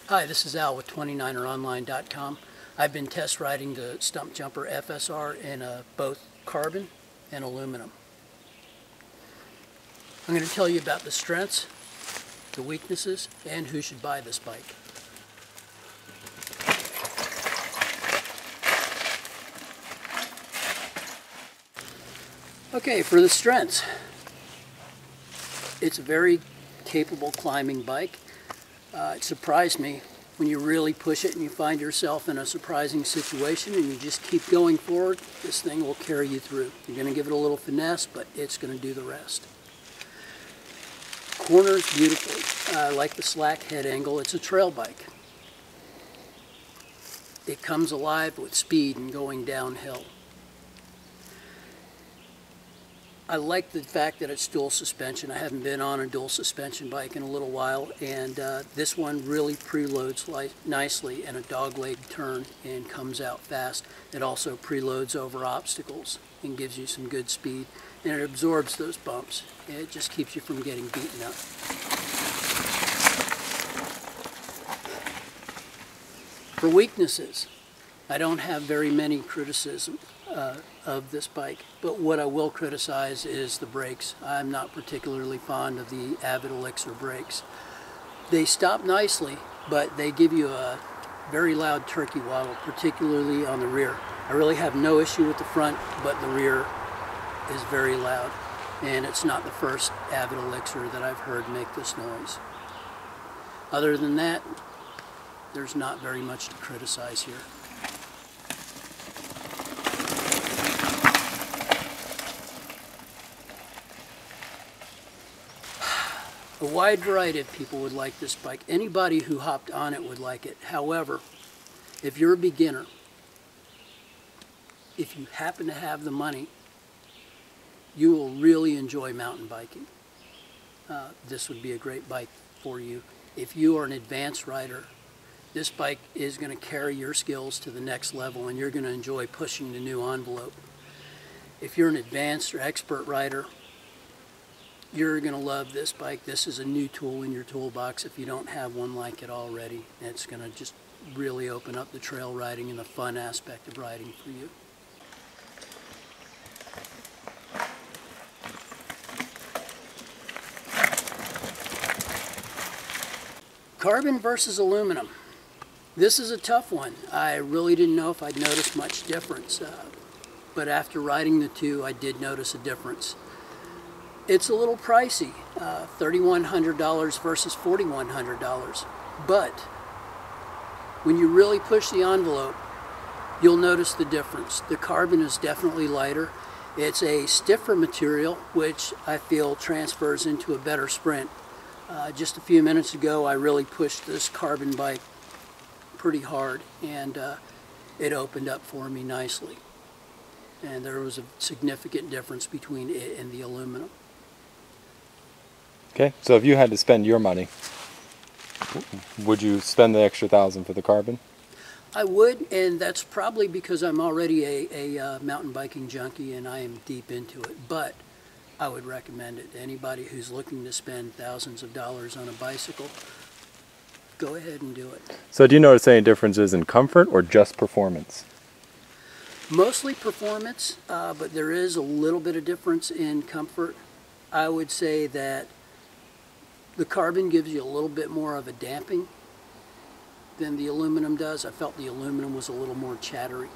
Hi, this is Al with 29eronline.com. I've been test riding the StumpJumper FSR in both carbon and aluminum. I'm going to tell you about the strengths, the weaknesses, and who should buy this bike. Okay, for the strengths, it's a very capable climbing bike. It surprised me when you really push it and you find yourself in a surprising situation and you just keep going forward. This thing will carry you through. You're going to give it a little finesse, but it's going to do the rest. Corners beautifully. I like the slack head angle. It's a trail bike. It comes alive with speed and going downhill. I like the fact that it's dual suspension. I haven't been on a dual suspension bike in a little while, and this one really preloads nicely in a dogleg turn and comes out fast. It also preloads over obstacles and gives you some good speed, and it absorbs those bumps. It just keeps you from getting beaten up. For weaknesses, I don't have very many criticisms of this bike, but what I will criticize is the brakes. I'm not particularly fond of the Avid Elixir brakes. They stop nicely, but they give you a very loud turkey waddle, particularly on the rear. I really have no issue with the front, but the rear is very loud, and it's not the first Avid Elixir that I've heard make this noise. Other than that, there's not very much to criticize here. A wide variety of people would like this bike. Anybody who hopped on it would like it. However, if you're a beginner, if you happen to have the money, you will really enjoy mountain biking. This would be a great bike for you. If you are an advanced rider, this bike is going to carry your skills to the next level and you're going to enjoy pushing the new envelope. If you're an advanced or expert rider, you're going to love this bike. This is a new tool in your toolbox if you don't have one like it already. It's going to just really open up the trail riding and the fun aspect of riding for you. Carbon versus aluminum. This is a tough one. I really didn't know if I'd notice much difference, but after riding the two, I did notice a difference. It's a little pricey, $3,100 versus $4,100, but when you really push the envelope, you'll notice the difference. The carbon is definitely lighter. It's a stiffer material, which I feel transfers into a better sprint. Just a few minutes ago, I really pushed this carbon bike pretty hard, and it opened up for me nicely. And there was a significant difference between it and the aluminum. Okay, so if you had to spend your money, would you spend the extra $1,000 for the carbon? I would, and that's probably because I'm already a mountain biking junkie and I am deep into it. But I would recommend it to anybody who's looking to spend thousands of dollars on a bicycle. Go ahead and do it. So do you notice any differences in comfort or just performance? Mostly performance, but there is a little bit of difference in comfort. I would say that the carbon gives you a little bit more of a damping than the aluminum does. I felt the aluminum was a little more chattery.